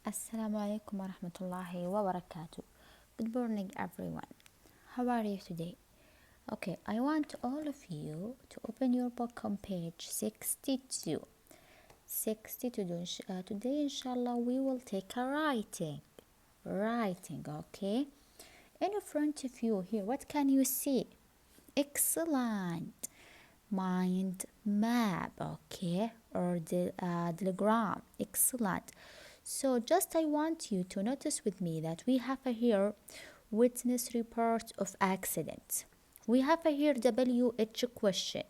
Assalamu alaikum wa rahmatullahi wa barakatuh. Good morning, everyone. How are you today? Okay, I want all of you to open your book on page 62. 62. Today, inshallah, we will take a writing. Writing, okay? In front of you here, what can you see? Excellent. Mind map, okay? Or the diagram. Excellent. So just I want you to notice with me that we have here witness report of accident. We have here WH question.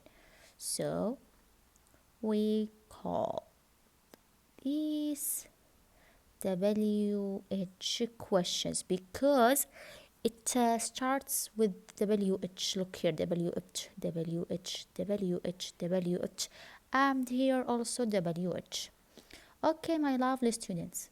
So we call these WH questions because it starts with WH. Look here, WH, WH, WH, WH, and here also WH. Okay, my lovely students,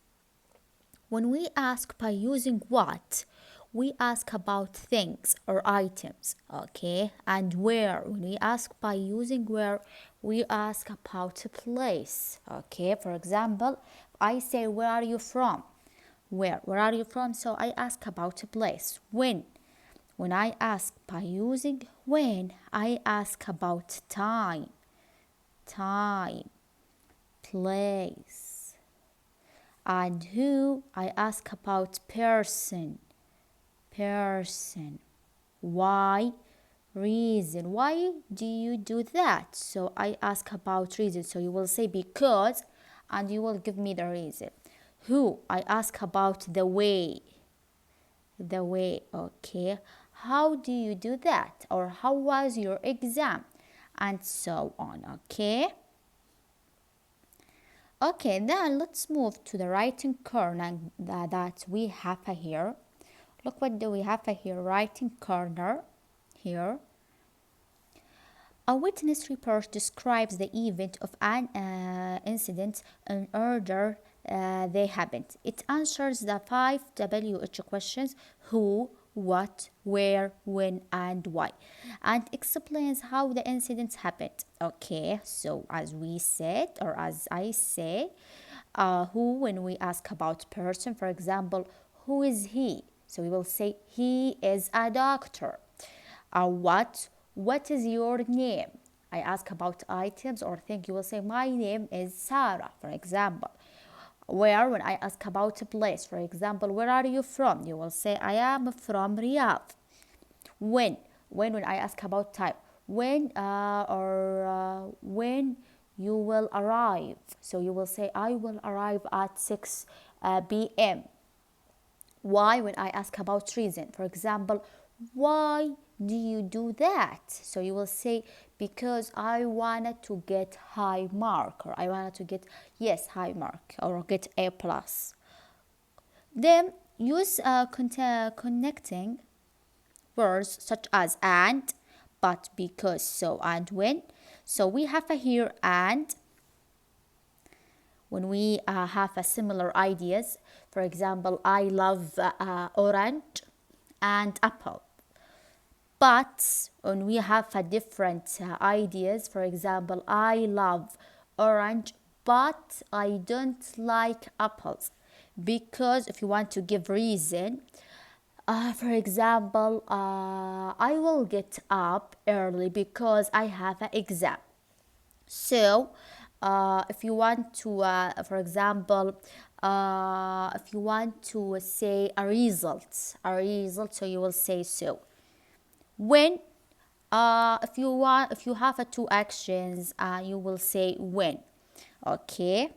when we ask by using what, we ask about things or items, okay? And where, when we ask by using where, we ask about a place, okay? For example, I say, where are you from? Where are you from? So I ask about a place. When I ask by using when, I ask about time, place. And who, I ask about person. Why, reason. Why do you do that? So I ask about reason. So you will say because, and you will give me the reason. Who, I ask about the way, okay? How do you do that? Or how was your exam? And so on, okay? Okay, then let's move to the writing corner that we have here. Look, what do we have here? Writing corner here. A witness report describes the event of an incident in order they happened. It answers the 5 WH questions: who, what, where, when, and why, and explains how the incident happened. Okay, so as we said, or as I say, who, when we ask about person, for example, who is he? So we will say he is a doctor. What is your name? I ask about items or thing, you will say my name is Sarah, for example. Where, when I ask about a place, for example, where are you from? You will say I am from Riyadh. When I ask about time, when you will arrive, so you will say I will arrive at 6 p.m. Why, when I ask about reason, for example, why do you do that? So you will say because I wanted to get high mark, or I wanted to get high mark, or get A+. Then use connecting words such as and, but, because, so, and when. So we have here and when we have a similar ideas. For example, I love orange and apple. But when we have a different ideas, for example, I love orange, but I don't like apples. Because if you want to give reason, for example, I will get up early because I have an exam. So if you want to, for example, if you want to say a result, so you will say so. When, if you have 2 actions, you will say when, okay?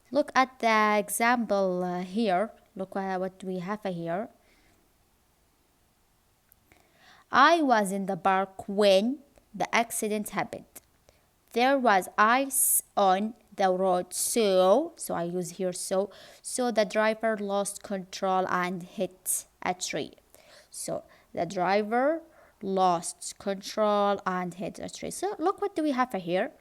Look at the example here. Look what we have here. I was in the park when the accident happened. There was ice on the road, so I use here so the driver lost control and hit a tree. So the driver lost control and hit a tree. So look, what do we have here?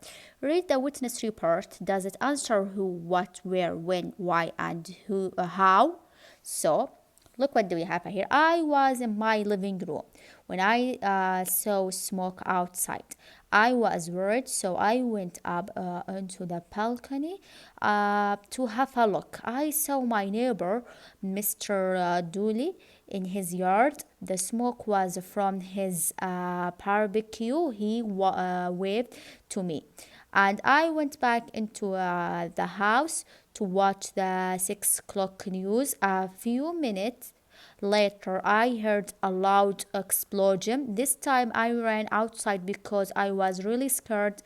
Read the witness report. Does it answer who, what, where, when, why, and who, how? So Look what do we have here. I was in my living room when I saw smoke outside. I was worried, so I went up onto the balcony to have a look. I saw my neighbor, Mr. Dooley, in his yard. The smoke was from his barbecue. He waved to me, and I went back into the house to watch the 6 o'clock news. A few minutes later, I heard a loud explosion. This time I ran outside because I was really scared.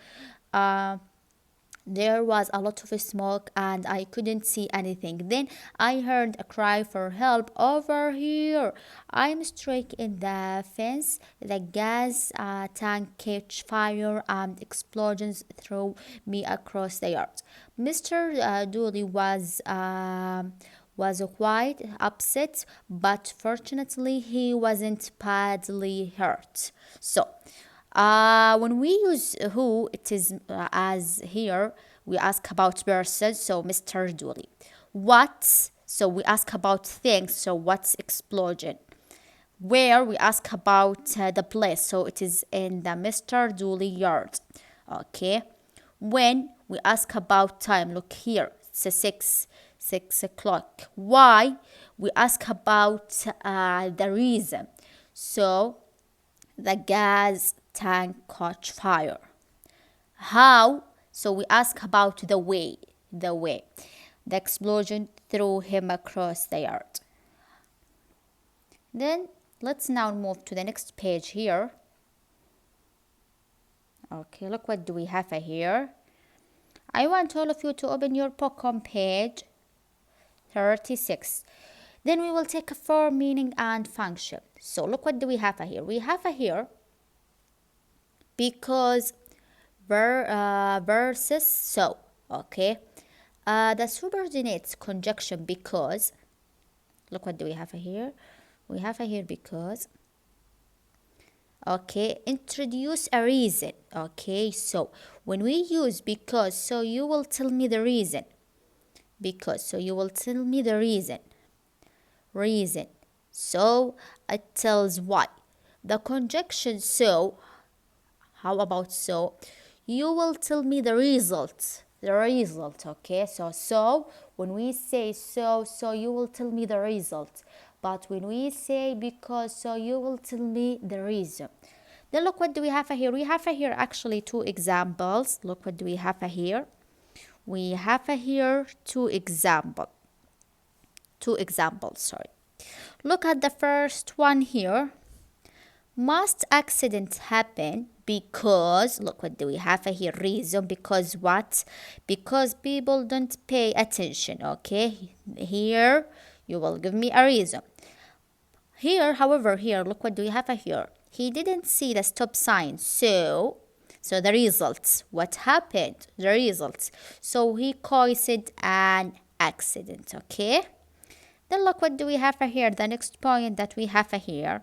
There was a lot of smoke and I couldn't see anything. Then I heard a cry for help over here. I'm stuck in the fence. The gas tank catch fire and explosions threw me across the yard. Mr. Dooley was quite upset, but fortunately he wasn't badly hurt. So when we use who, it is as here we ask about person, so Mr. Dooley. What, so we ask about things, so what's explosion? Where, we ask about the place, so it is in the Mr. Dooley yard. Okay. When, we ask about time. Look here, it's a 6 o'clock. Why, we ask about the reason, so the gas tank caught fire. How, so we ask about the way. The explosion threw him across the yard. Then let's now move to the next page here. Okay, look what do we have here. I want all of you to open your book on page 36. Then we will take a form, meaning, and function. So look what do we have here. We have here because versus so. Okay. The subordinates conjunction because. Look what do we have here. We have here because. Okay, introduce a reason. Okay, so when we use because, so you will tell me the reason. Because, so you will tell me the reason. So it tells why. The conjunction so, how about so? You will tell me the result. Okay, so when we say so you will tell me the result. But when we say because, so you will tell me the reason. Then look what do we have here. We have here actually two examples. Look what do we have here. We have here two examples, sorry. Look at the first one here. Must accident happen because, look what do we have here, reason, because what? Because people don't pay attention. Okay, here you will give me a reason. Here, however, here, look what do we have here. He didn't see the stop sign, so the results, what happened, the results. So he caused an accident. Okay, then look what do we have here. The next point that we have here.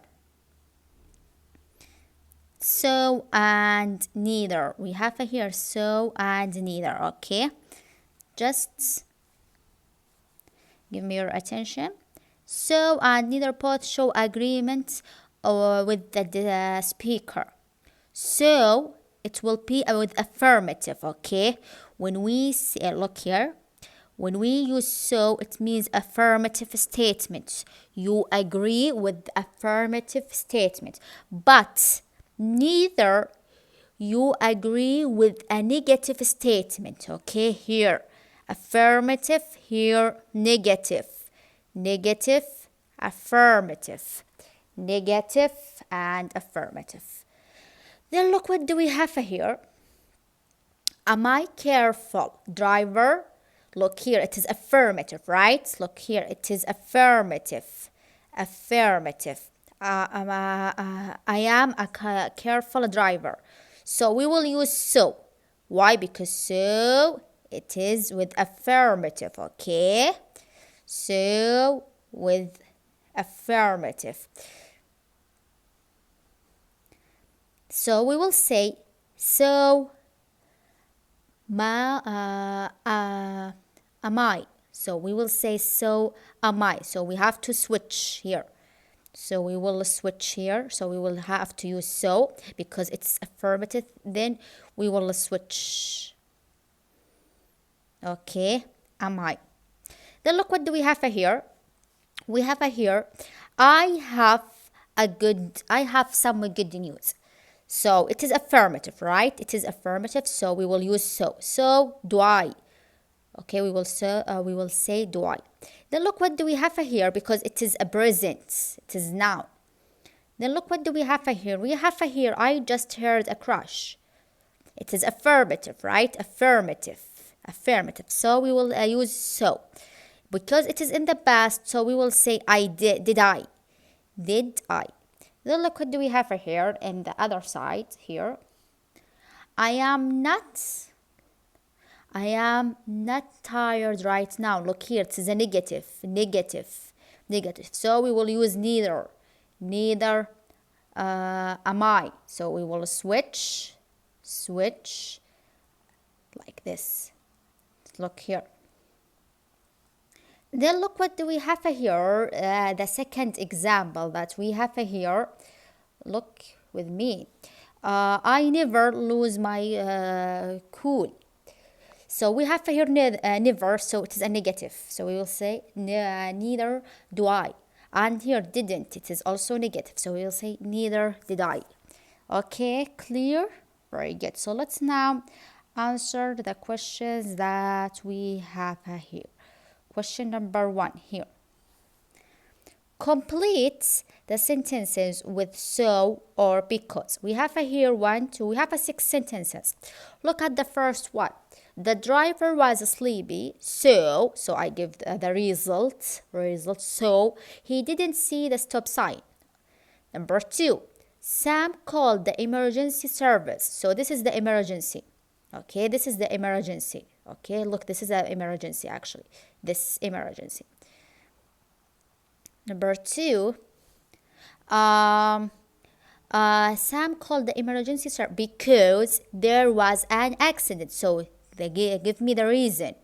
So and neither. We have here so and neither. Okay, just give me your attention. So and neither both show agreement with the speaker. So it will be with affirmative. Okay, when we say, look here, when we use so, it means affirmative statements. You agree with the affirmative statement. But neither, you agree with a negative statement. Okay, here affirmative, here negative. Negative, affirmative. Negative and affirmative. Then look what do we have here. Am I careful, driver? Look here, it is affirmative, right? Look here, it is affirmative. Affirmative. I am a careful driver. So we will use so. Why? Because so it is with affirmative. Okay, so with affirmative. So we will say so am I. So we will say so am I. So we have to switch here. So we will switch here. So we will have to use so because it's affirmative. Then we will switch. Okay, am I. Then look, what do we have here? We have here, I have some good news. So it is affirmative, right? It is affirmative. So we will use so. So do I. Okay, we will say do I. Then look, what do we have here? Because it is a present, it is noun. Then look, what do we have here? We have here, I just heard a crash. It is affirmative, right? Affirmative. So we will use so. Because it is in the past, so we will say I did. Did I? Then look, what do we have here in the other side here? I am not tired right now. Look here, it is a negative. So we will use neither. Am I. So we will switch like this. Look here. Then look, what do we have here? The second example that we have here. Look with me. I never lose my cool. So we have here never, so it is a negative. So we will say neither do I. And here didn't, it is also negative. So we will say neither did I. Okay, clear? Very good. So let's now answer the questions that we have here. Question number 1 here. Complete the sentences with so or because. We have here 1, 2, we have 6 sentences. Look at the first one. The driver was sleepy, so I give the result, so he didn't see the stop sign. Number 2, Sam called the emergency service. So this is the emergency. Okay, this is the emergency. Okay, look, this is an emergency actually. This emergency. Number 2, Sam called the emergency service because there was an accident. So they give me the reason.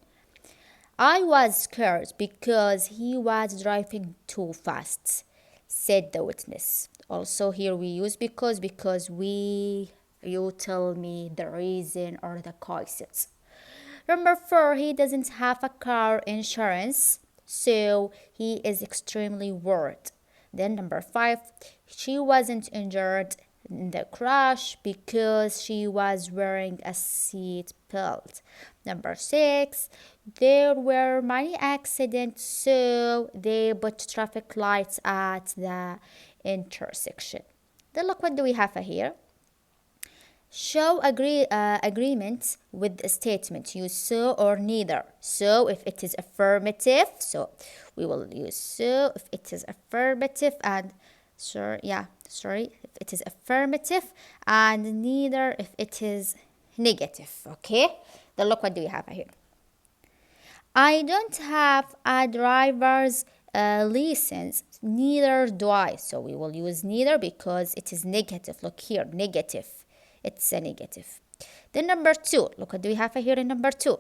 I was scared because he was driving too fast, said the witness. Also here we use because you tell me the reason or the causes. Number 4, he doesn't have a car insurance, so he is extremely worried. Then number 5, she wasn't injured in the crash because she was wearing a seat belt. Number 6, there were many accidents, so they put traffic lights at the intersection. Then look, what do we have here? Show agreement with a statement. Use so or neither. So if it is affirmative, so we will use so if it is affirmative, and if it is affirmative, and neither if it is negative. Okay, then look, what do we have here? I don't have a driver's license, neither do I. So we will use neither because it is negative. Look here, negative. It's a negative. Then number 2, look, what do we have here in number 2?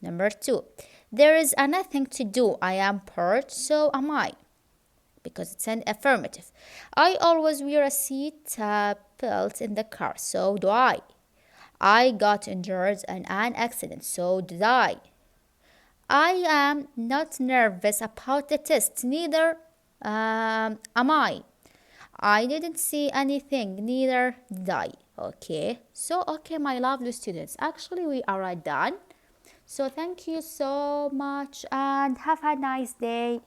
Number 2, there is nothing to do. I am bored, so am I. Because it's an affirmative. I always wear a seat belt in the car, so do I. I got injured in an accident, so did I. I am not nervous about the test, neither am I. I didn't see anything, neither did I. Okay, so my lovely students, actually we are done. So thank you so much and have a nice day.